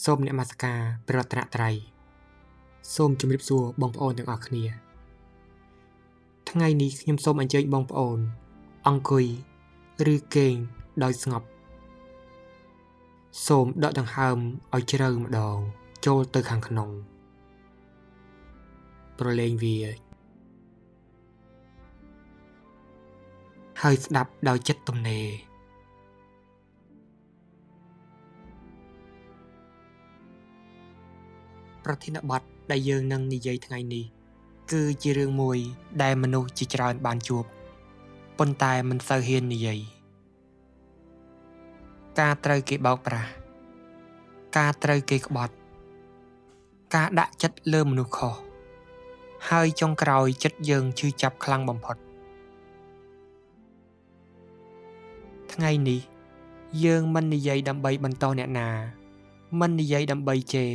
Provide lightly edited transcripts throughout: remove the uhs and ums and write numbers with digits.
សូមនមស្ការព្រះរតនត្រ័យសូមជម្រាបសួរបងប្អូនទាំងអស់គ្នាថ្ងៃនេះខ្ញុំសូមអញ្ជើញបងប្អូនអង្គុយឬគេងដោយស្ងប់សូមដកដង្ហើមឲ្យជ្រៅម្ដងចូលទៅខាងក្នុងប្រឡែងវាហើយស្ដាប់ដោយចិត្តទំនេរប្រធានបទដែលយើងនឹងនិយាយថ្ងៃនេះគឺជារឿងមួយដែលមនុស្សជាច្រើនបានជួបប៉ុន្តែមិនសូវហ៊ាននិយាយការត្រូវគេបោកប្រាស់ការត្រូវគេក្បត់ការដាក់ចិត្តលើមនុស្សខុសហើយចុងក្រោយចិត្តយើងឈឺចាប់ខ្លាំងបំផុតថ្ងៃនេះយើងមិននិយាយដើម្បីបន្តអ្នកណាមិននិយាយដើម្បីជេរ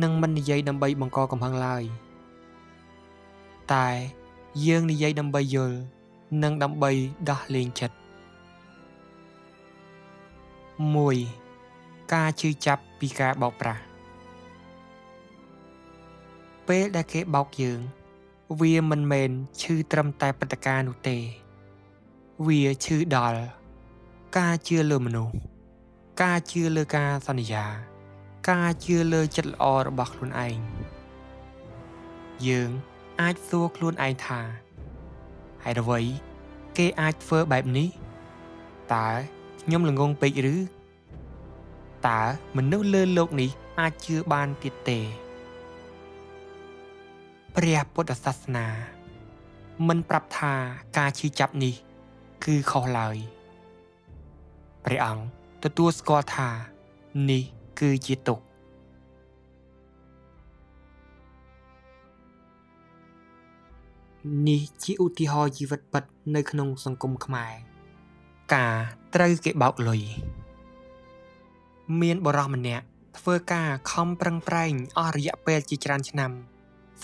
និងមិននិយាយដើម្បីបង្កកំហឹងឡើយតែយើងនិយាយដើម្បីយល់និងដើម្បីដោះលែងចិត្ត1ការឈឺចាប់ពីការបោកប្រាស់ពេលដែលគេបោកយើងវាមិនមែនឈឺត្រឹមតែព្រឹត្តិការណ៍នោះទេវាឈឺដល់ការជឿលើមនុស្សការជឿលើការសន្យាការជឿលើចិត្តល្អរបស់ខ្លួនឯងយើងអាចសួរខ្លួនឯងថាហេតុអ្វីគេអាចធ្វើបែបនេះតើខ្ញុំល្ងងពេកឬតើមនុស្សលើលោកនេះអាចជឿបានទៀតទេព្រះពុទ្ធសាសនាមិនប្រាប់ថាការឈឺចាប់នេះគឺខុសឡើយព្រះអង្គទទួលស្គាល់ថានេះគឺជាទុក្ខនេះជាឧទាហរណ៍ជីវិតពិតនៅក្នុងសង្គមខ្មែរការត្រូវគេបោកលុយមានបុរសម្នាក់ធ្វើការខំប្រឹងប្រែងអស់រយៈពេលជាច្រើនឆ្នាំ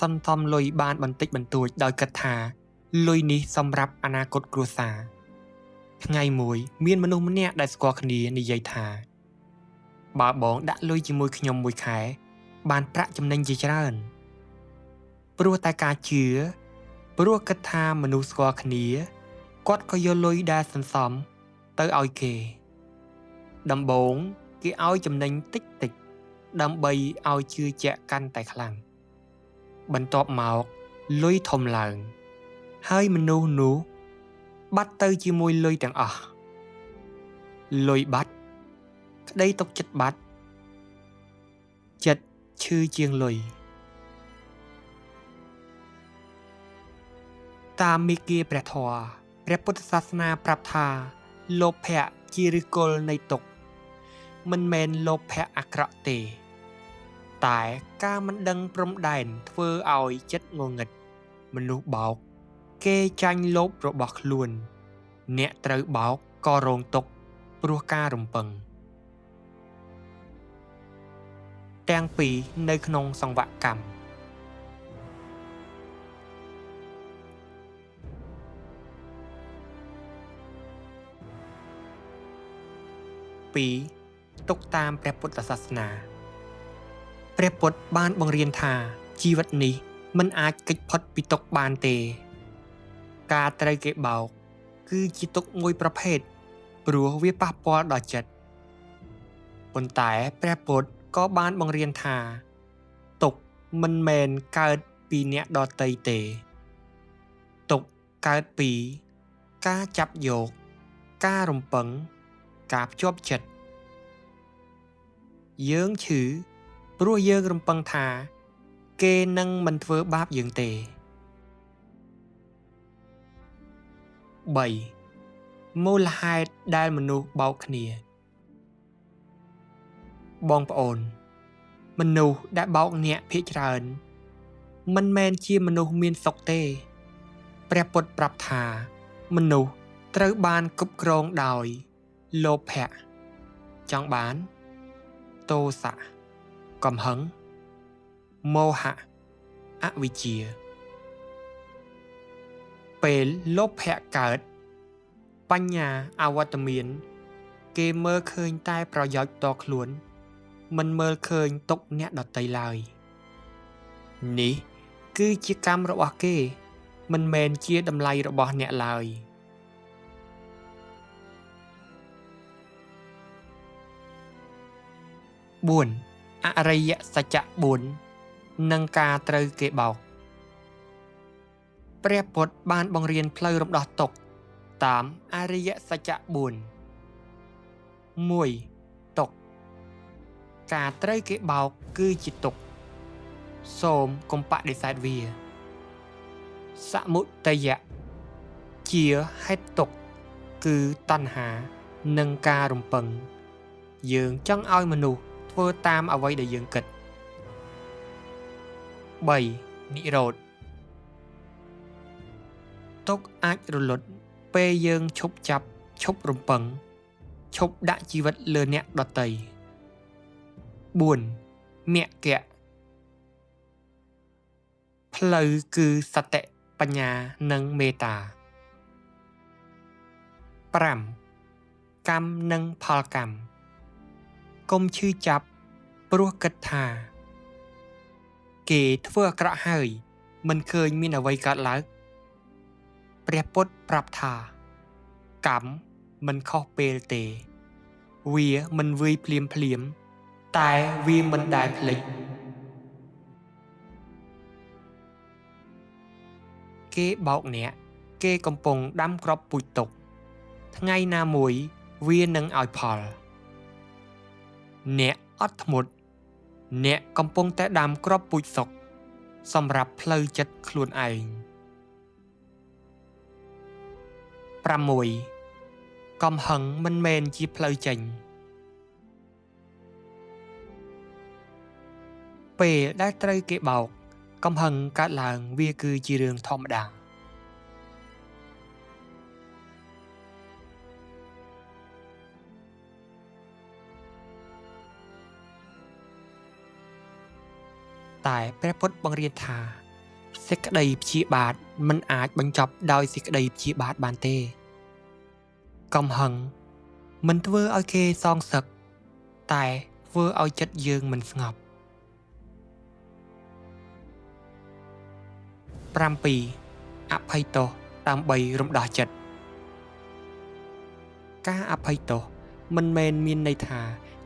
សន្សំលុយបានបន្តិចបន្តួចដោយគិតថាលុយនេះសម្រាប់អនាគតគ្រួសារថ្ងៃមួយមានមនុស្សម្នាក់ដែលស្គាល់គ្នានិយាយថាបើបងដាក់លុយជាមួយខ្ញុំមួយខែបានប្រាក់ចំណេញជាច្រើនព្រោះតែការជឿព្រោះគិតថាមនុស្សស្គាល់គ្នាគាត់ក៏យកលុយដែលសន្សំទៅឲ្យគេដំបូងគេឲ្យចំណេញតិចតិចដើម្បីឲ្យជឿជាក់កាន់តែខ្លាំងបន្ទាប់មកលុយធំឡើងហើយមនុស្សនោះបាត់ទៅជាមួយលុយទាំងអស់លុយបាត់ក្តីទុកចិត្តបាត់ចិត្តឈឺជាងលុយតាមមាគ៌ាព្រះធម៌ព្រះពុទ្ធសាសនាប្រាប់ថាលោភៈជាឫសគល់នៃទុក្ខមិនមែនលោភៈអាក្រក់ទេតែការមិនដឹងព្រំដែនធ្វើឲ្យចិត្តងងឹតមនុស្សបោកគេចាញ់លោភរបស់ខ្លួនអ្នកត្រូវបោកក៏រងទុក្ខព្រោះការរំពឹងទាំងពីរនៅក្នុងសង្វាក់កម្មទុកតាមព្រះពុទ្ធសាសនាព្រះពុទ្ធបានបង្រៀនថាជីវិតនេះមិនអាចគេចផុតពីទុក្ខបានទេការត្រូវគេបោកគឺជាទុក្ខមួយប្រភេទព្រោះវាប៉ះពាល់ដល់ចិត្តប៉ុន្តែព្រះពុទ្ធក៏បានបង្រៀនថាទុក្ខមិនមែនកើតពីអ្នកដទៃទេទុក្ខកើតពីការចាប់យកការរំពឹងការភ្ជាប់ចិត្តយើងឈឺព្រោះយើងរំពឹងថាគេនឹងមិនធ្វើបាបយើងទេ3មូលហេតុដែលមនុស្សបោកគ្នាបងប្អូនមនុស្សដែលបោកអ្នកភាគច្រើនមិនមែនជាមនុស្សមានសុខទេព្រះពុទ្ធប្រាប់ថាមនុស្សត្រូវបានគ្រប់គ្រងដោយលោភៈចង់បានទោសៈកំហឹងមោហៈអវិជ្ជាពេលលោភៈកើតបញ្ញាអវត្តមានគេមើលឃើញតែប្រយោជន៍តខ្លួន មិនមើលឃើញទុកអ្នកដទៃឡើយនេះគឺជាកម្មរបស់គេមិនមែនជាតម្លៃរបស់អ្នកឡើយ4. អរិយសច្ចៈ4និងការត្រូវគេបោកព្រះពុទ្ធបានបង្រៀនផ្លូវរំដោះទុក្ខតាមអរិយសច្ចៈ4 1. ទុក្ខការត្រូវគេបោកគឺជាទុក្ខសូមកុំបដិសេធវាសមុទយៈជាហេតុទុក្ខគឺតណ្ហានិងការរំពឹងយើងចង់ឲ្យមនុស្សធ្វើតាមអ្វីដែលយើងគិត 3. និរោធទុក្ខអាចរលត់ពេលយើងឈប់ចាប់ឈប់រំពឹងឈប់ដាក់ជីវិតលើអ្នកដទៃ 4. មគ្គផ្លូវគឺសតិបញ្ញានិងមេត្តា 5. កម្មនិងផលកម្មកុំឈឺចាប់ព្រោះគិតថាគេធ្វើអាក្រក់ហើយមិនឃើញមានអ្វីកើតឡើងព្រះពុទ្ធប្រាប់ថាកម្មមិនខុសពេលទេវាមិនវាយភ្លាមតែវាមិនដែលភ្លេចគេបោកអ្នកគេកំពុងដាំគ្រាប់ពូជទុកថ្ងៃណាមួយវានឹងឲ្យផលអ្នកអត់ធ្មត់អ្នកកំពុងតែដាំគ្រាប់ពូជសុខសម្រាប់ផ្លូវចិត្តខ្លួនឯង 6. កំហឹងមិនមែនជាផ្លូវចេញពេលដែលត្រូវគេបោកកំហឹងកើតឡើងវាគឺជារឿងធម្មតាតែព្រះពុទ្ធបង្រៀនថាសេចក្តីព្យាបាទមិនអាចបញ្ចប់ដោយសេចក្តីព្យាបាទបានទេកំហឹងមិនធ្វើឲ្យគេសងសឹកតែធ្វើឲ្យចិត្តយើងមិនស្ងប់ 7. អភ័យទោសដើម្បីរំដោះចិត្តការអភ័យទោសមិនមែនមានន័យថា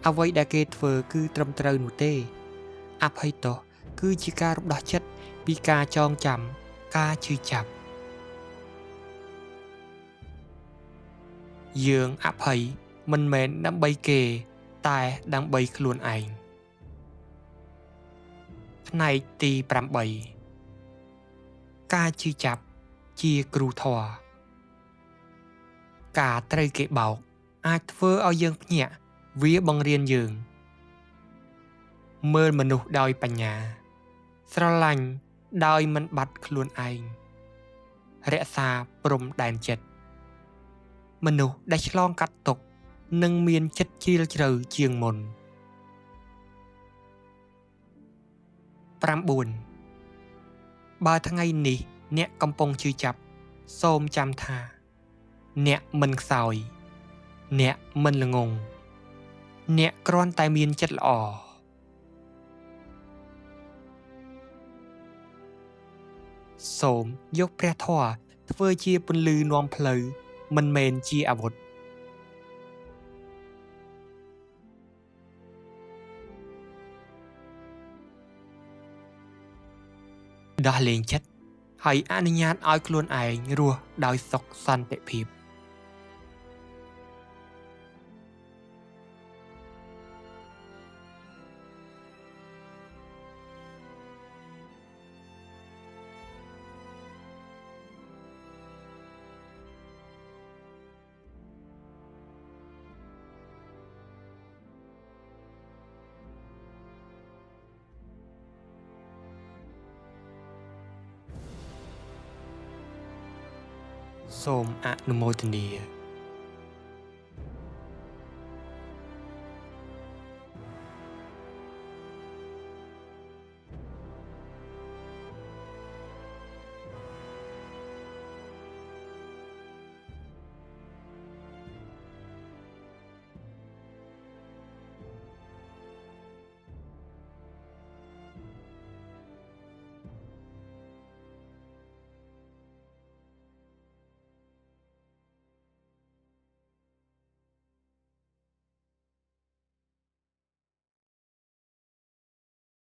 អ្វីដែលគេធ្វើគឺត្រឹមត្រូវនោះទេអភ័យទោសគឺជាការរំដោះចិត្តពីការចងចាំការឈឺចាប់យើងអភ័យមិនមែនដើម្បីគេតែដើម្បីខ្លួនឯងផ្នែកទី8ការឈឺចាប់ជាគ្រូធម៌ការត្រូវគេបោកអាចធ្វើឲ្យយើងភ្ញាក់វាបង្រៀនយើងមើលមនុស្សដោយបញ្ញាស្រឡាញ់ដោយមិនបាត់ខ្លួនឯងរក្សាព្រំដែនចិត្តមនុស្សដែលឆ្លងកាត់ទុក្ខនឹងមានចិត្តជ្រាលជ្រៅជាងមុន 9. បើថ្ងៃនេះអ្នកកំពុងឈឺចាប់សូមចាំថាអ្នកមិនខ្សោយអ្នកមិនល្ងង់អ្នកគ្រាន់តែមានចិត្តល្អសូមយកព្រះធម៌ធ្វើជាពន្លឺនាំផ្លូវមិនមែនជាអាវុធដោះលែងចិត្តហើយអនុញ្ញាតឲ្យខ្លួនឯងរស់ដោយសុខសន្តិភាពសូមអនុមោទនា